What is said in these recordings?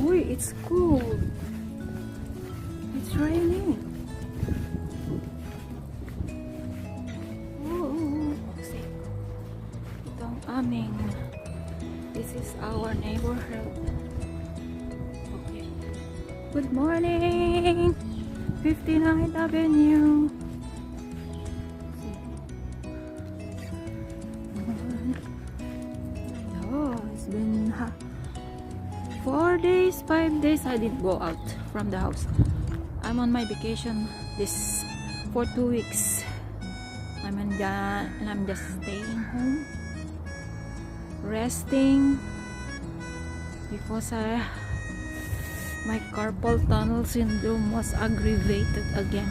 Uy, it's cold. It's raining. Oh, ito ang aming. This is our neighborhood. Okay. Good morning. 59th Avenue. Oh, it's been 4 days, 5 days I didn't go out from the house. I'm on my vacation this for 2 weeks. I'm just staying home, resting because my carpal tunnel syndrome was aggravated again.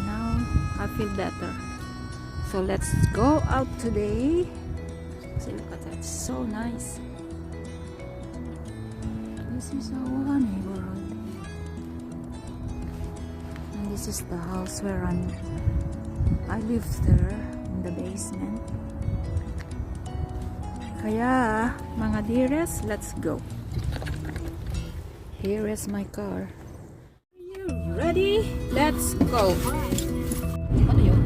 Now I feel better. So let's go out today. See, look at that, it's so nice. This is our neighborhood. And this is the house where I live there in the basement. Kaya, mga dearest, let's go. Here is my car. Are you ready? Let's go. Ano yun?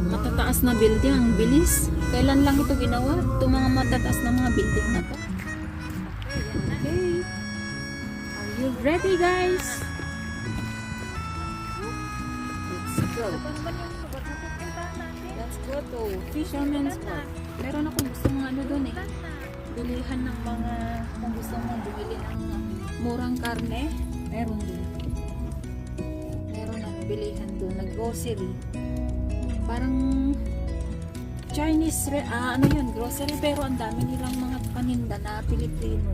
Matataas na building, ang bilis. Kailan lang ito ginawa? Itong mga matataas na mga building na to. Okay. Are you ready, guys? Let's go. Let's go to Fisherman's Park. Meron akong gusto mga ano doon eh. Bilihan ng mga, kung gusto mong bumili ng murang karne, meron doon. Meron ang bilihan doon, nag-grocery. Parang Chinese, ano yun, grocery, pero ang dami nilang mga paninda na Pilipino,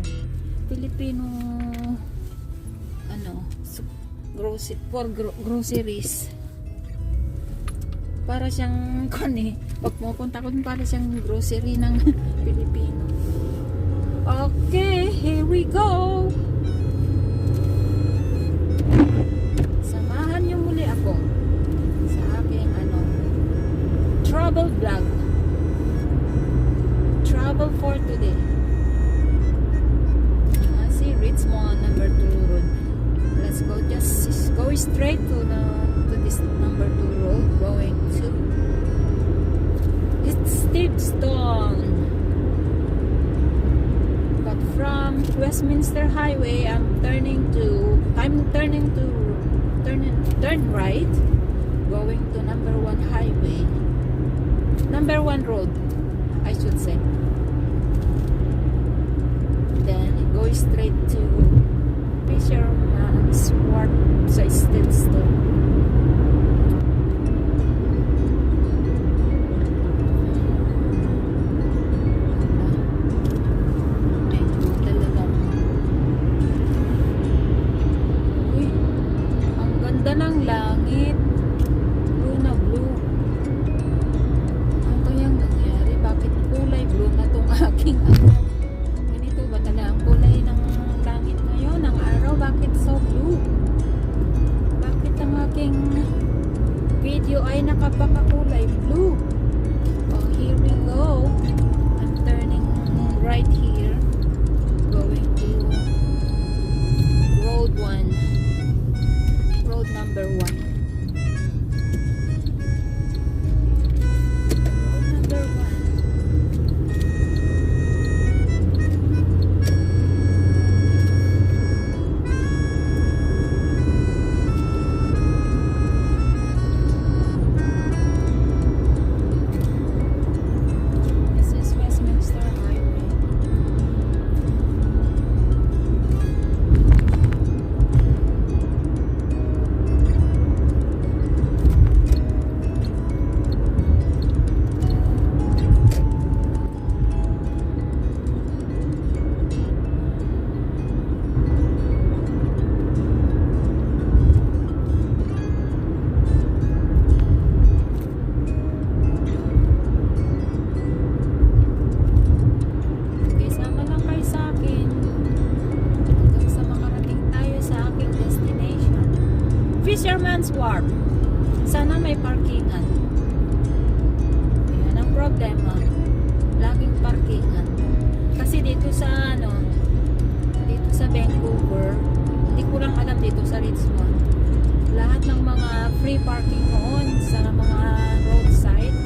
ano, groceries. Para siyang, pag pupunta ko, para siyang grocery ng Pilipino. Okay, here we go! Samahan niyo muli ako sa aking, travel vlog. Travel for today. See, Richmond number 2 road. Let's go, just go straight to this number 2 road going to it's Steveston. But from Westminster Highway, I'm turning turn right, going to number 1 highway, number 1 road, I should say. Then go straight to Fisherman's Wharf sa Stillstone. Ng langit, blue na blue. Ano kayang nangyari? Bakit kulay blue na tong aking ganito ba talaga ang kulay ng langit ngayon, ng araw? Bakit so blue? Bakit ang aking video ay nakapakakulay blue? Oh, here we go. I'm turning right here, going to road 1, road number 1. Number 1. This is Westminster Highway. Fisherman's Wharf. Sana may parkingan. Yan ang problema. Laging parkingan. Kasi dito sa dito sa Vancouver, hindi ko lang alam dito sa Richmond. Lahat ng mga free parking noon sa mga roadside.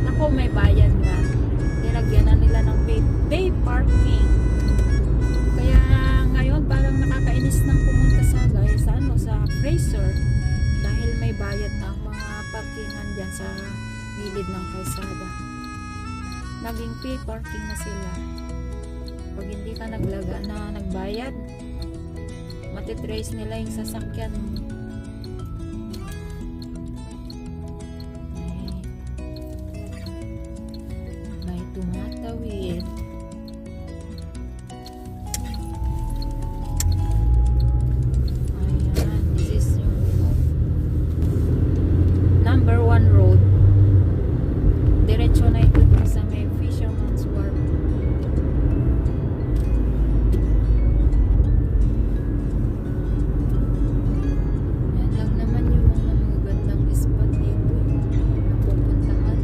Naku, may bayad na. Nilagyan na nila ng day parking. Kaya ngayon parang nakakainis nang pumunta sa sa Fraser dahil may bayad na ang mga parkingan dyan sa gilid ng kalsada. Naging free parking na sila. Pag hindi ka nagbayad, matitrace nila yung sasakyan mo. May tumatawid. Number 1 road. Diretso na ito sa may Fisherman's Wharf. Yan lang naman yung mga magagandang spot dito na pupuntahan.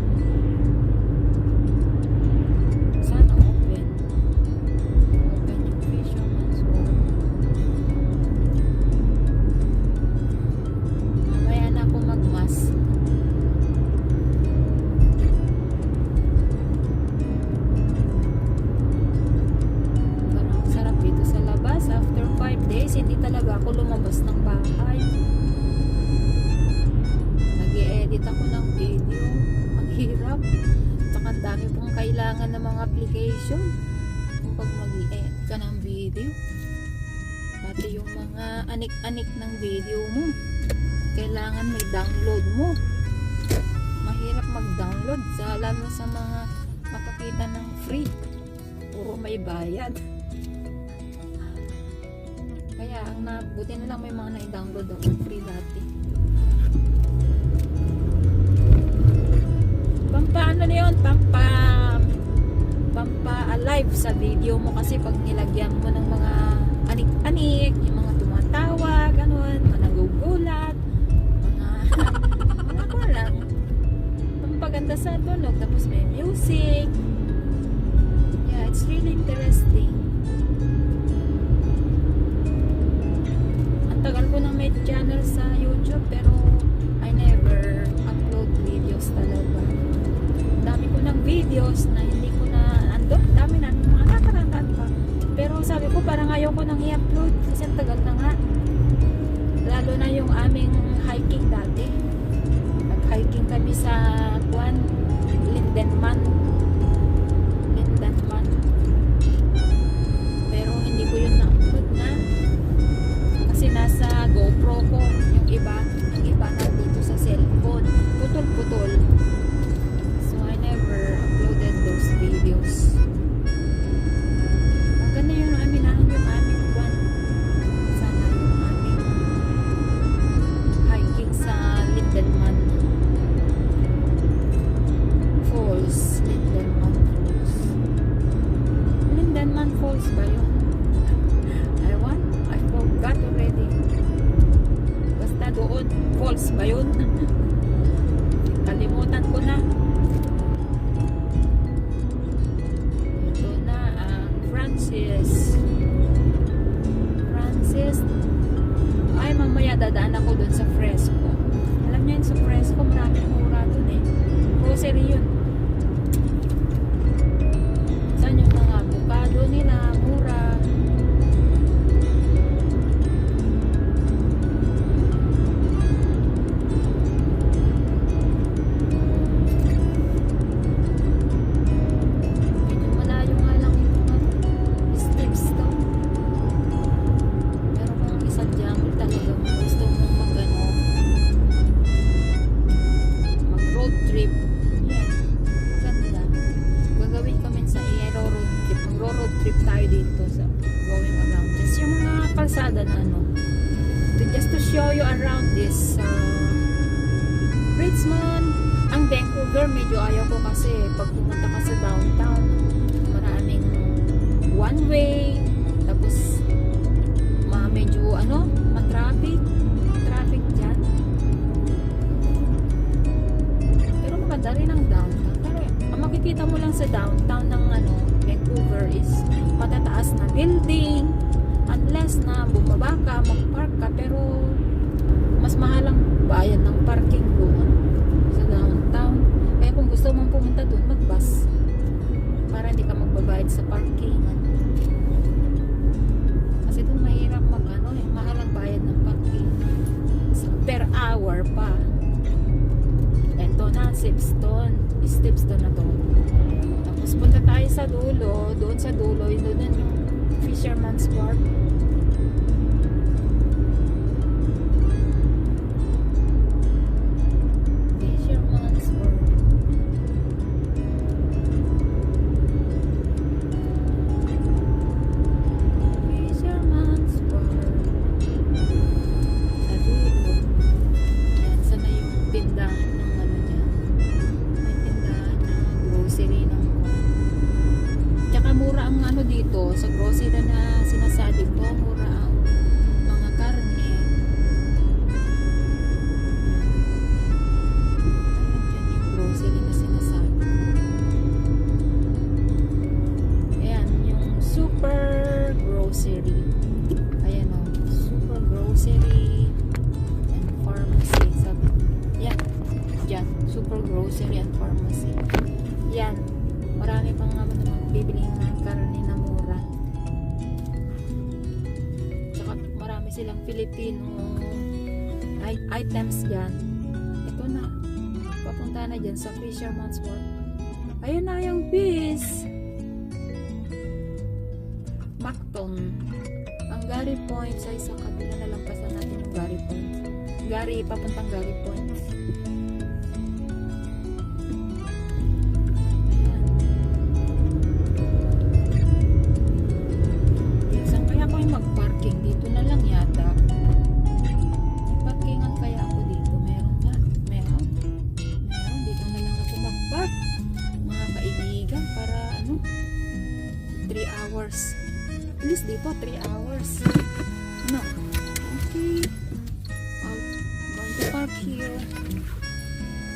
Sana open yung Fisherman's Wharf. Mamaya na ako magmas. After 5 days, hindi talaga ako lumabas ng bahay. Nag-i-edit ako ng video. Ang hirap. Tsaka dami pong kailangan ng mga application kung pag mag-i-edit ka ng video. Pati yung mga anik-anik ng video mo. Kailangan may download mo. Mahirap mag-download lalo sa mga makakita ng free. Puro may bayad. Kaya ang buti na lang may mga na-download ako free dati. Pampaano na yun? Pampa-alive sa video mo kasi pag nilagyan mo ng mga anik-anik, yung mga tumatawa, ganun, mga nagugulat, mga ko lang. Pampaganda sa tunog, tapos may music. Yeah, it's really interesting. Tagal ko nang may channel sa YouTube pero I never upload videos talaga. Dami ko ng videos na hindi ko na dami na mga nakarataan pa. Pero sabi ko parang ayaw ko nang i-upload kasi tagal na nga. Lalo na yung aming nasa GoPro ko. Yung iba nandito sa cellphone. Putol-putol. So I never uploaded those videos. Ang ganda yung aming buwan. Sana yung aming hiking sa Lindenman Falls. Lindenman Falls ba yun? I forgot already. Basta doon, falls ba yun? Kalimutan ko na. Ito na ang Francis. Ay, mamaya dadaan ako dun sa Fresco. Alam niyo yun, sa Fresco maraming mura dun eh. Grocery yun. Saan yung mga avocado nila, mura. Kalsada na just to show you around this Richmond. Ang Vancouver medyo ayaw ko kasi pag pumunta ka sa downtown maraming one way, tapos medyo traffic dyan, pero maganda rin ang downtown. Pero ang makikita mo lang sa downtown ng Vancouver is patataas na building. Unless na bumaba ka, mag-park ka, pero mas mahal ang bayad ng parking doon sa downtown. Kaya kung gusto mong pumunta doon, mag-bus para hindi ka magbabayad sa parking. Kasi doon mahirap mahal ang bayad ng parking. So, per hour pa. Ito na, Stepstone na to. Tapos punta tayo sa dulo, doon sa dulo, doon yung Fisherman's Wharf. Dito sa grocery na sinasabi ko, mura ang mga karne. Ayan yung grocery na sinasabi. Ayan yung super grocery. Ayan super grocery and pharmacy. Sabi, yan, dyan, super grocery and pharmacy. Yan, marami pang bibili ng karne na mura. Tsaka marami silang Filipino items dyan. Ito na, papunta na dyan sa Fisherman's Wharf. Ayun na yung bis Macton. Ang Gary Point ay sa kabila na lampasan natin yung Gary Point. Papuntang Gary Point. Mag-parking dito na lang yata. May parkingan kaya ako dito? Meron dito na lang ako mag-park, mga kaibigan, para 3 hours at least dito, 3 hours. Okay, I'm going to park here.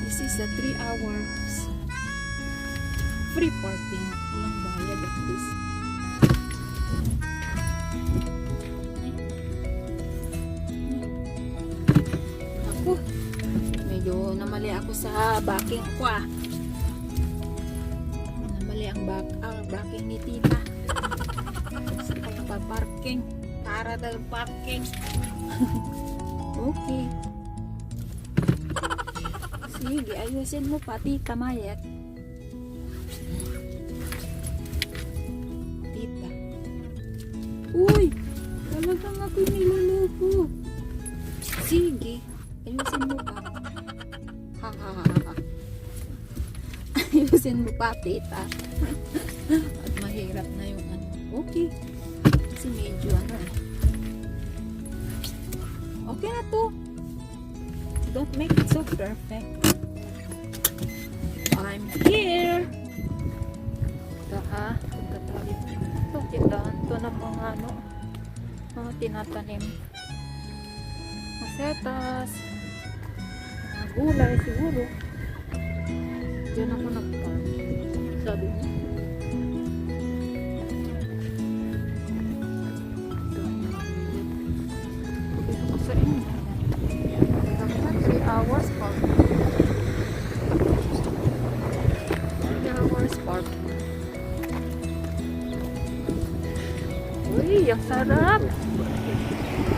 This is the 3 hours free parking, walang bayad at least. Medyo namali ako sa backing ko Namali ang backing ni tita. Sa pagpaparking. Para dal parking. Okay. Sige, ayusin mo pati kamayat. Tita. Uy! Talagang ako'y niluluto. po. Sige. Ayusin mo pa. Ha ha ha ha. Ayusin mo pa, tita. At mahirap na yung ano. Okay. Kasi medyo ano eh. Okay na to. Don't make it so perfect. I'm here. Ito ha. Punta tayo. Ito, tindahan to ng mga ano. Mga tinatanim. Masetas. Mga gulay siguro. Diyan ako nagpark. Sabi niya. Dito ko sa inyo. 3 hours park. 3 hours park. Uy, ang sarap.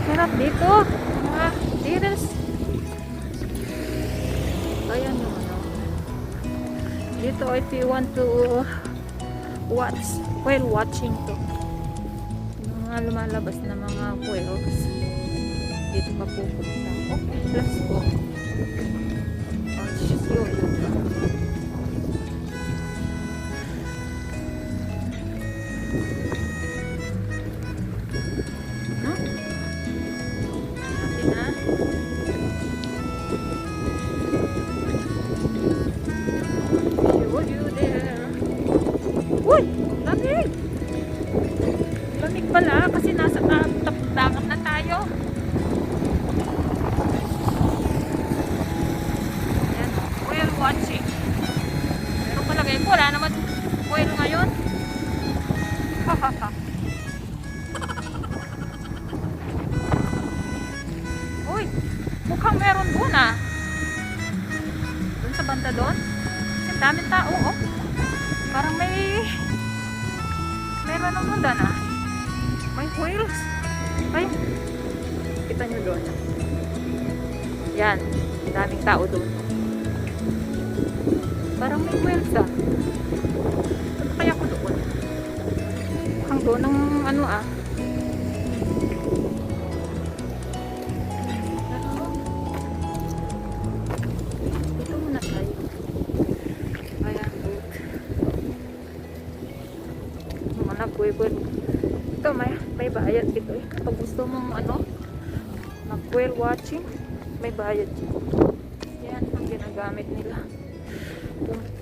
Sarap dito. Mga deers. Ayan yung ano. Dito if you want to watch, whale watching to. Yung mga lumalabas na mga whales. Dito pa pupunta. Okay, let's go. I'll show you. No? Natin na. Show you there. Uy! Lamig! Lamig pala kasi nasa dagat na tayo. Ayan o. Whale watching. Pero palagay ko wala naman whale ngayon. Hahaha. Uy! Mukhang meron doon ah. Doon sa banda doon. Kasi daming tao oh. Parang meron naman doon ah. May whales. Ay, kita nyo doon. Yan, daming tao doon. Parang may whales ah. Ano kaya ko doon? Mukhang doon ng ano ah. Dito muna tayo. Ayan, boat. Mga buwel. Ito, may bayad dito eh. Kapag gusto mong ano, mag-whale watching, may bayad dito. Yan ang ginagamit nila.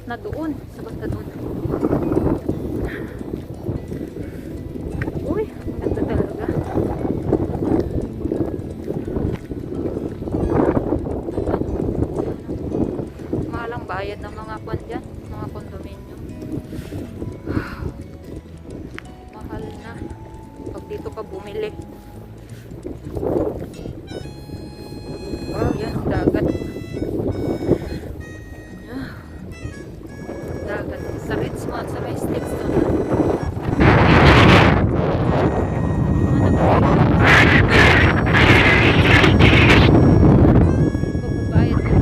Na doon, sa basta doon. Uy, ganda talaga. Mahalang bayad ng mga kwan dyan, mga kondominium. Mahal na pag dito ka bumili. Wow, yan, dagat. Dagat. Sa Richmond, sa may sticks doon. Babayad din.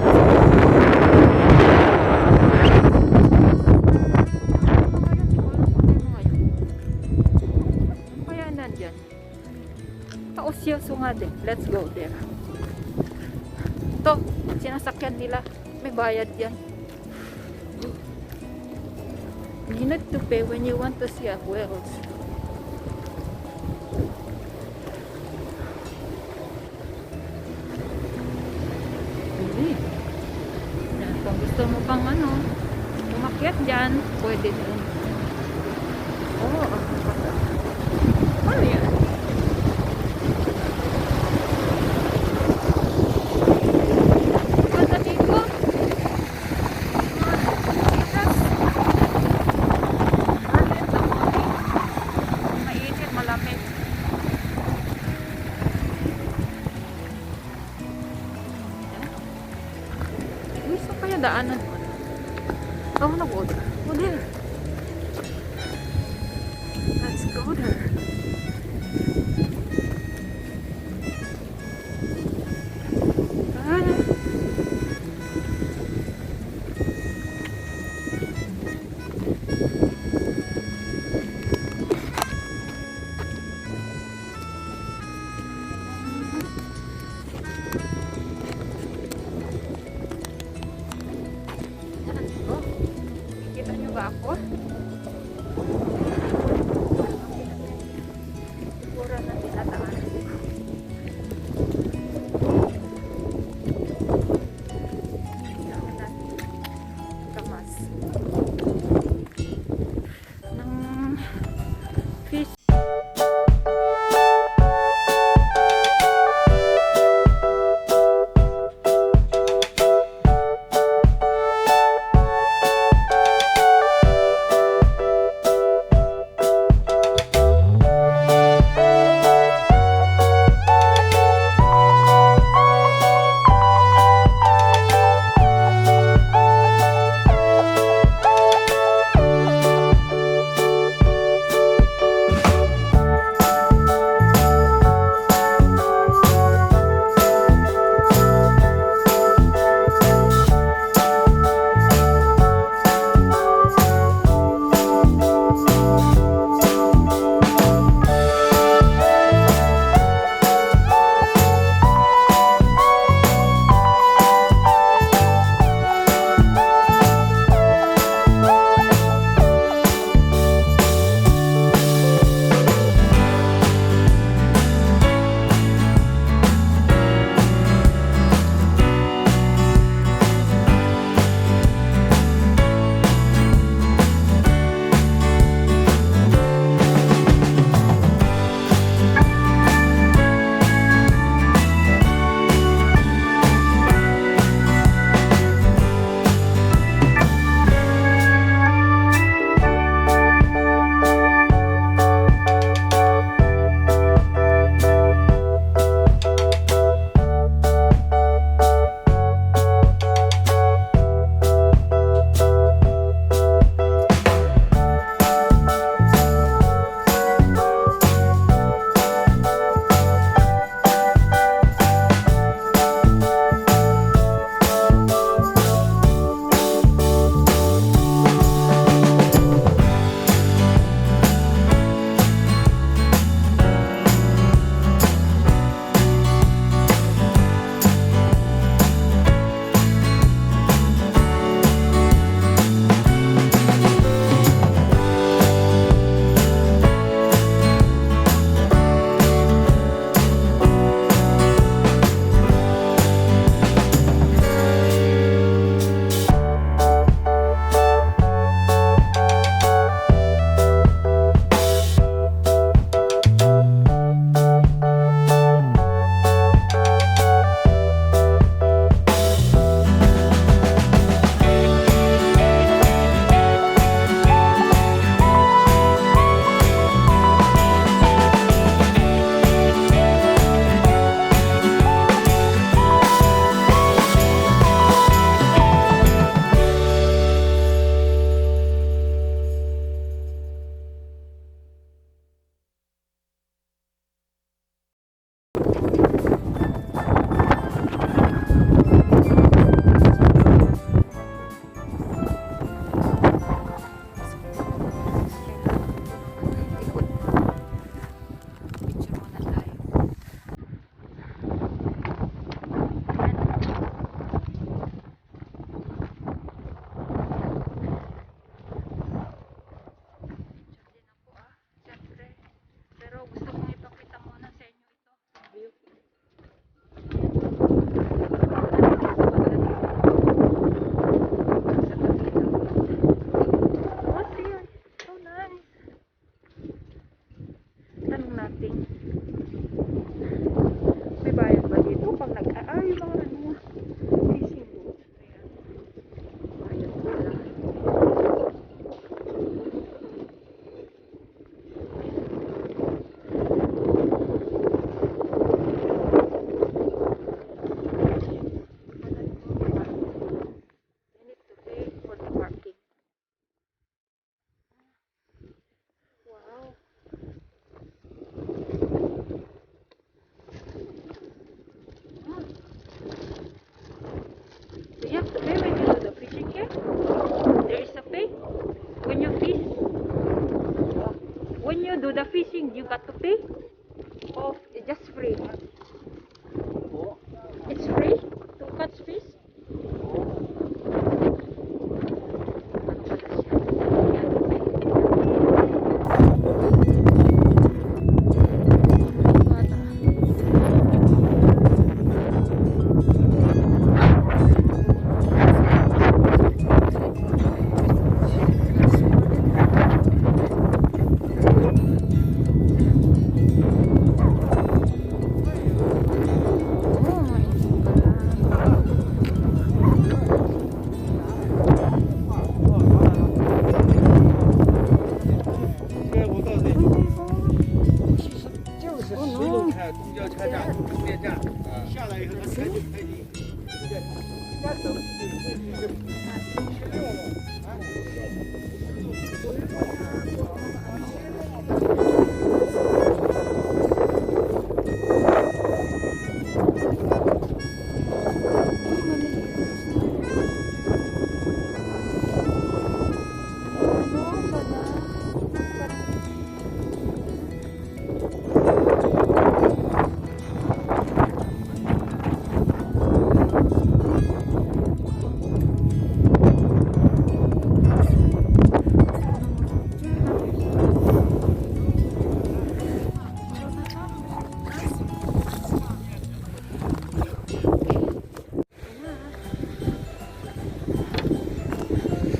Kaya nandyan. Paosyoso nga din. Let's go there. Ito, sinasakyan nila. May bayad yan. You need to pay when you want to see a whales. Yan, kung gusto mo pang ano, umakyat dyan, pwede din. Oh, ano yan? Ganda dito. Mainit, malamig. Gusto kaya daanan mo? Oh, nag-go there. Oh, there. Let's go there. Ah.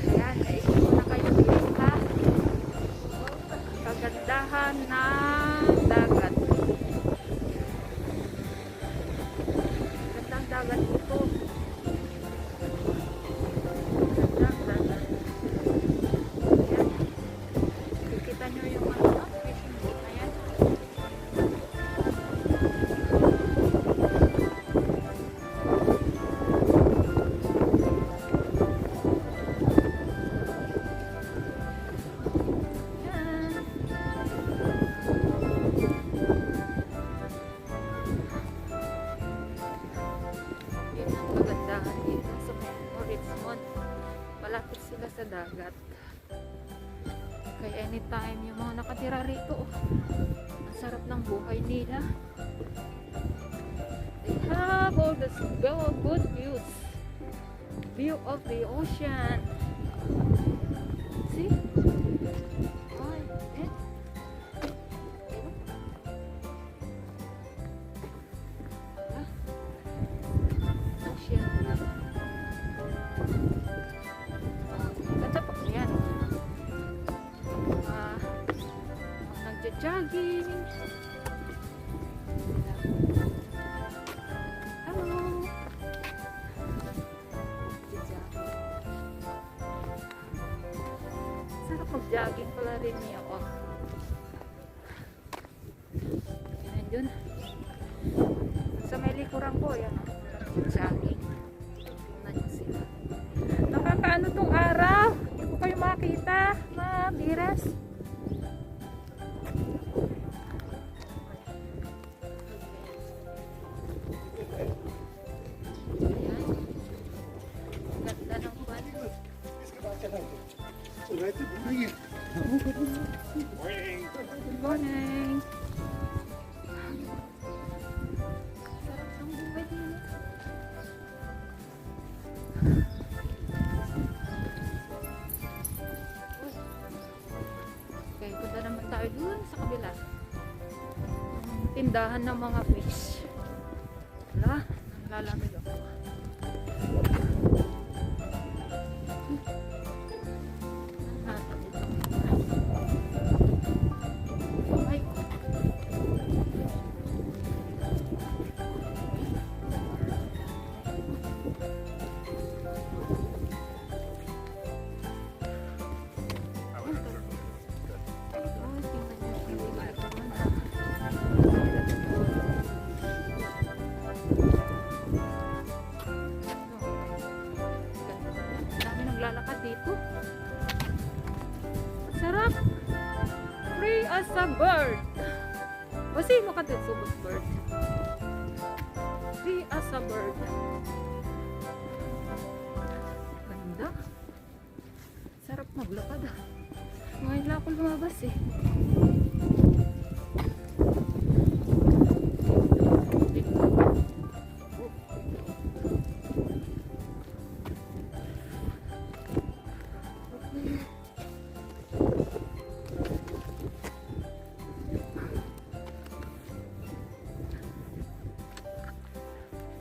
Ayan, naikot na kayo dito ha. Kagandahan ng dagat. Gandang dagat ito. Gandang dagat. Ayan. Kikita nyo yung fishing boat na yan. Yan. Yun ang kagandahan dito sa Richmond. Malapit sila sa dagat. Kaya anytime yung mga nakatira rito, ang sarap ng buhay nila. They have all the good views. View of the ocean. See? Ay, eh. Ah, ocean. Ganda pa yan. Nagja-jogging. Hello. Nagja-jogging. Sarap mag-jogging pala rin niya ako. Yan yun. Sa may likuran ko, yan. Jogging. Tingnan nyo sila. Nakakaano tong araw? Hindi ko kayo makita. Mabiras. Ayan. Ganda ng buwan. Good morning. Sarap ng buhay din. Okay, punta naman tayo dun sa kabila. Tindahan ng mga fish. Wala, nalalamig ako. Ay. Dami naglalakad dito. Sarap. Free as a bird. Basi makadit subot bird. Free as a bird. Ganda. Sarap maglakad ah. Ngayon lang ako lumabas eh.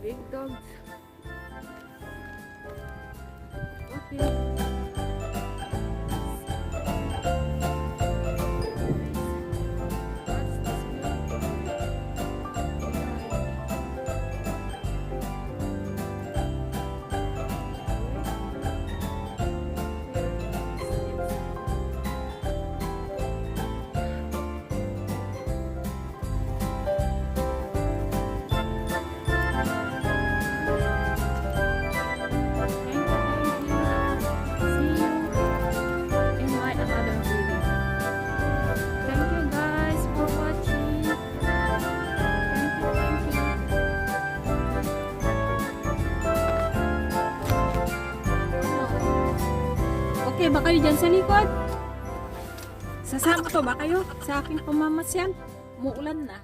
Big dogs. Okay. Pwede ba kayo dyan sa likod? Sasama pa ba kayo sa aking pamamasyal? Muulan na.